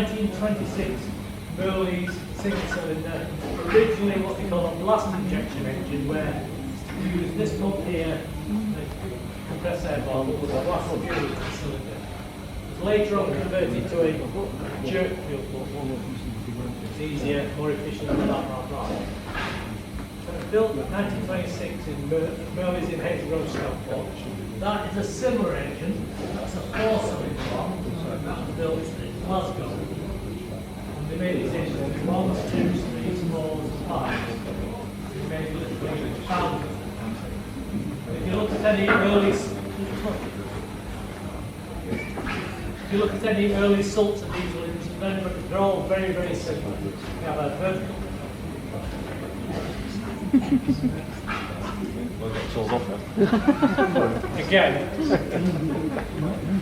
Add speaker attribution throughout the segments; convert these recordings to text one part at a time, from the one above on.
Speaker 1: 1926 Mirrlees single cylinder, originally what they call a blast injection engine, where you use this pump here, the compressed air ball, that was a blast fuel cylinder. It was later on converted to a jerk fuel pump. It's easier, more efficient, blah blah blah. So it was built in 1926 in Mirrlees in Hedgerow, Stockport. That is a similar engine. That's a 4-cylinder one. That was built in Glasgow. And they made these engines 1s, 2s, 3s, 4s, 5s. They made it literally thousands. If you look at any early salts and diesel engines, they're all very, very similar. You have a vertical. Again,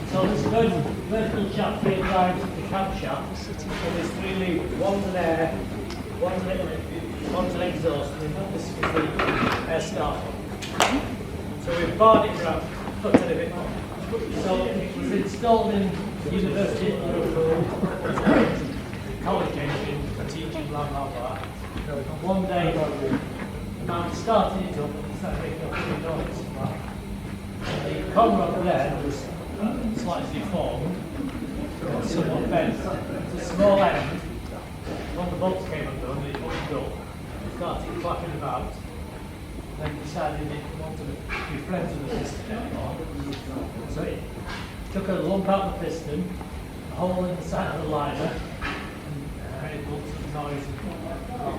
Speaker 1: so this vertical shaft here drives the camshaft, and there's 3 levers. One's an air, one's an exhaust, and this is the air starter. So we've barred it around, cut it a bit more. So it was installed in university in Liverpool, college engine, teaching, blah blah blah. And one day, the man started it up and started making a big noise. The cover up there was slightly deformed, somewhat bent. It's a small end. When the bolts came undone, it opened up, started flapping about. Then decided it wanted to be friends with the piston anymore. So it took a lump out of the piston, a hole in the side of the liner, and made lots of noise and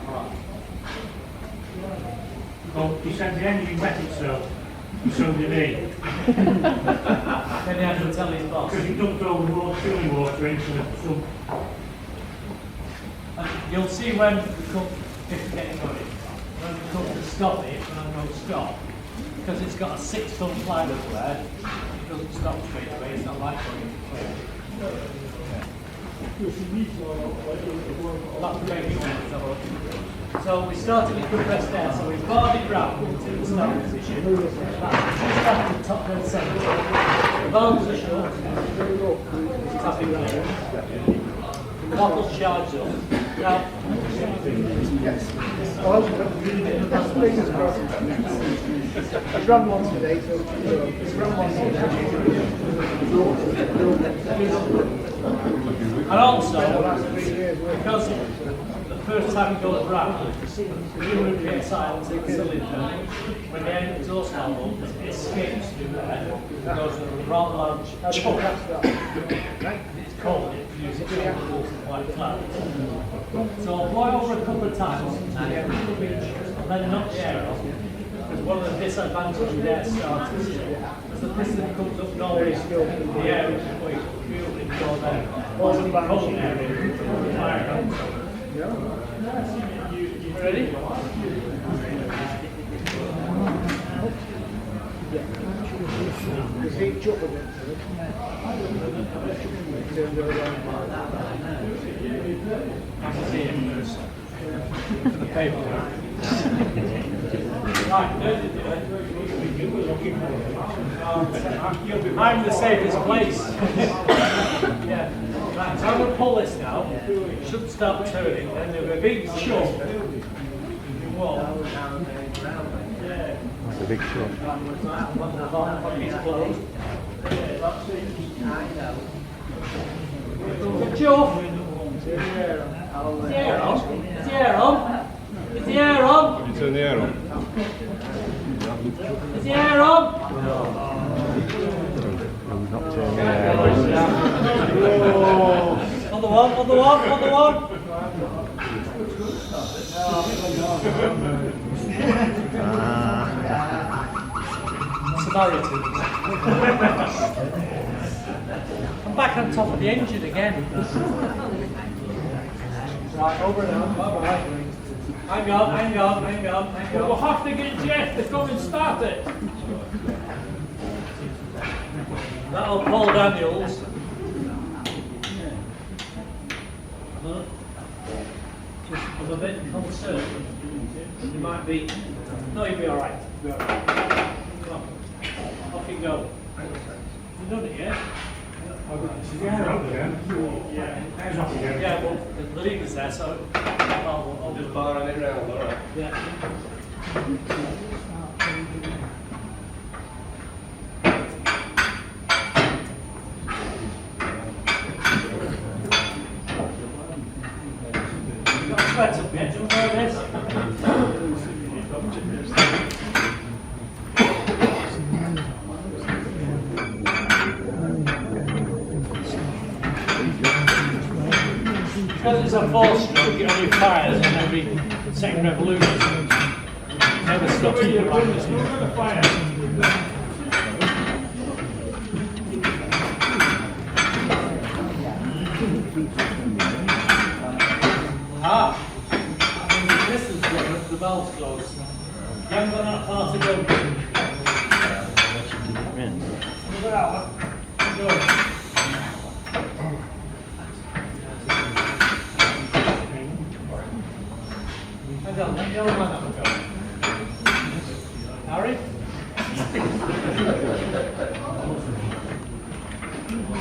Speaker 1: blah.
Speaker 2: Well, he said the engine wet itself, and so did he.
Speaker 1: Then he had to tell his boss.
Speaker 2: Because he dumped all the cooling water into the sump.
Speaker 1: And you'll see when we come, if we get going, when we come to stop it, when I go stop, because it's got a 6-ton flag up there, it doesn't stop straight away, it's not like going into clear. So we started with compressed air, so we barred it round into the start position. That's just after the top dead centre. The valves are shut, tapping clear. The bottle's charged up. Now,
Speaker 3: I've run one today, so it's run one
Speaker 1: and also, because the first time you go around, you would be excited to the cylinder. When the end exhaust valve it escapes through there, it goes with a rather large choke. It's cold, it produces quite flat. So I'll blow over a couple of times and then knock the air off. Because one of the disadvantages of the air starters is as the piston comes up normally, the air is quite fuel in your there. Also the cold air in the fire up. You ready? For the paper. Right, I'm the safest place. Yeah. Right, so I'm going to pull this now. It should start turning, then there'll be a big shot.
Speaker 4: That's a big shot.
Speaker 1: Joe, is the air on? Is the air on? Is the air on?
Speaker 4: Have you turned the air on?
Speaker 1: Is the air on?
Speaker 4: We've not turned the air on.
Speaker 1: On the one, on the one, on the one. Severity. I'm back on top of the engine again. Right, over now. Bye-bye. Hang on, hang on, hang on, hang on.
Speaker 2: We'll have to get Jeff to come and start it.
Speaker 1: That'll Paul Daniels. I'm a bit concerned. You might be. No, you'll be alright. You'll be alright. Come on. Off you go. You've done it, yeah?
Speaker 2: Yeah, up again. Yeah, hands off again.
Speaker 1: Yeah, well, the lever's there, so I'll
Speaker 5: Just barring it round, alright.
Speaker 1: yeah. You got a sweater, yeah? Do you want to wear this? Because it's a four-stroke, it only fires in every second revolution. Never stops in the fire. Ah! This is good, the valve's closed. You haven't got that far to go. Another hour. Go. Hang on, let the old man have a go. Harry?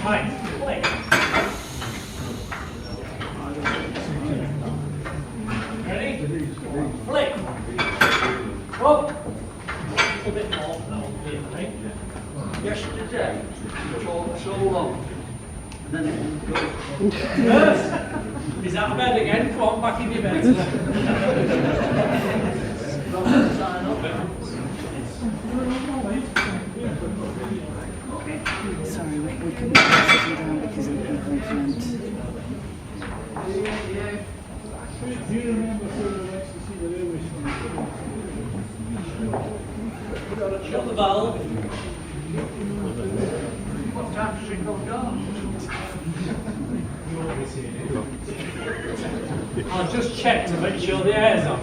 Speaker 1: Right, play. Ready? Flick. Up. A bit more. That will be okay.
Speaker 5: Yesterday, so long. And then it goes.
Speaker 1: Yes. He's out of bed again. Come on, back in your bed.
Speaker 5: Sign up.
Speaker 6: Sorry, we couldn't sit down because of the movement.
Speaker 1: Shut the valve.
Speaker 5: What time does it go down?
Speaker 1: I'll just check to make sure the air's on.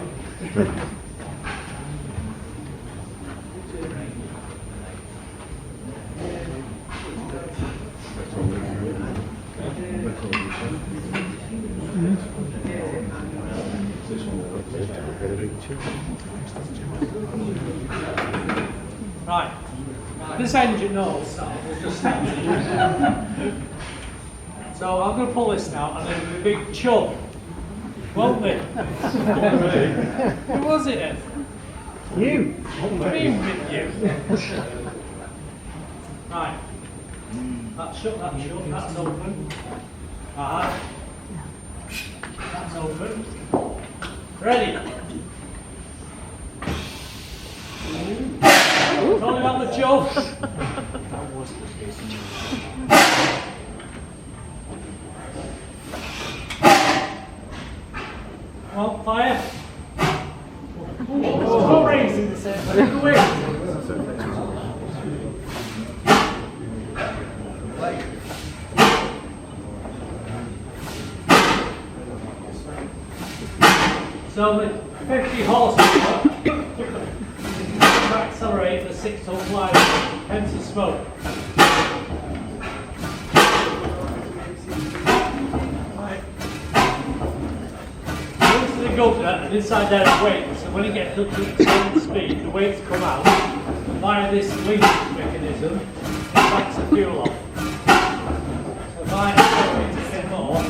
Speaker 1: Right. This engine knows start. It's just so I'm going to pull this now, and there'll be a big chub, won't there? Who was it then?
Speaker 3: You.
Speaker 1: What do you mean with you? Right. That's shut, that's open. That's open. Ready? It's only about the joke. Well, fire. Oh, raising the same. So with 50 horsepower, accelerate the 6-ton fly, hence the smoke. Right. Once the governor and inside there is weight, so when it gets up to its speed, the weights come out via this leak mechanism, it backs the fuel off. So if I accelerate a bit more,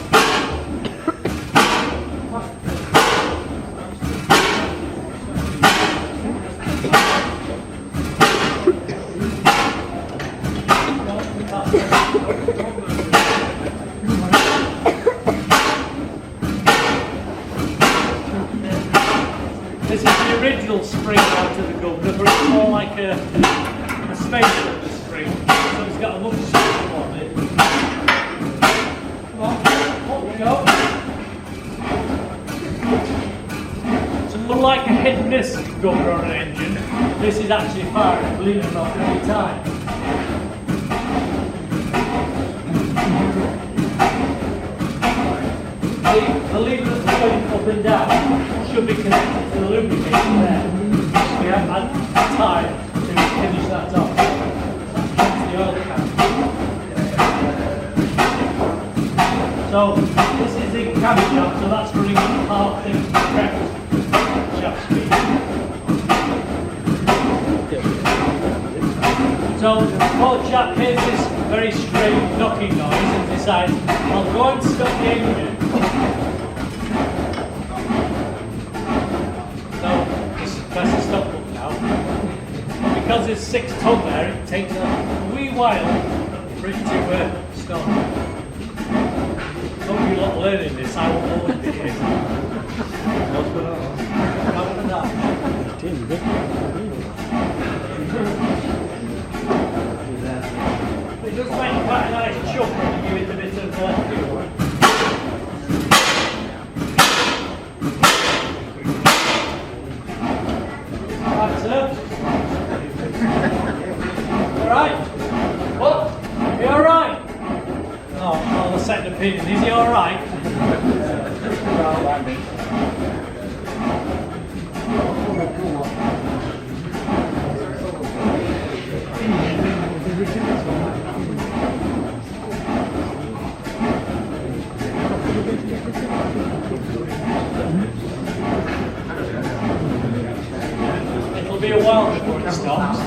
Speaker 1: this is the original spring out of the governor, but it's more like a spaceship spring, so it's got a much smaller on it. Come on, up we go. So unlike a hit and miss governor on an engine, this is actually firing, believe it or not, every time. The lever that's going up and down should be connected to the lubricator there. We haven't had time to finish that off. That's the oil can. So this is the camshaft, so that's running at half the correct shaft speed. So So the poor chap hears this very strange knocking noise and decides, I'll go and stop the engine. So just press the stop button now. Because there's 6 ton there, it takes a wee while for it to stop. Hope you're not learning this, I won't always be here. It does make quite a nice chuck when you give it a bit of Right, sir. Alright? What? Are you alright? Oh, well, the second opinion. Is he alright? It'll be a while before it stops.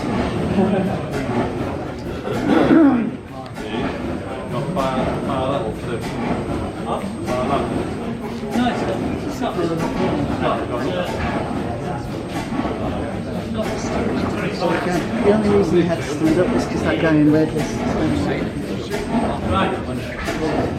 Speaker 4: Not far level too.
Speaker 1: Huh?
Speaker 4: Far level.
Speaker 1: No, it's not.
Speaker 6: The only reason we had to stand up was because that guy in red was.
Speaker 1: Right.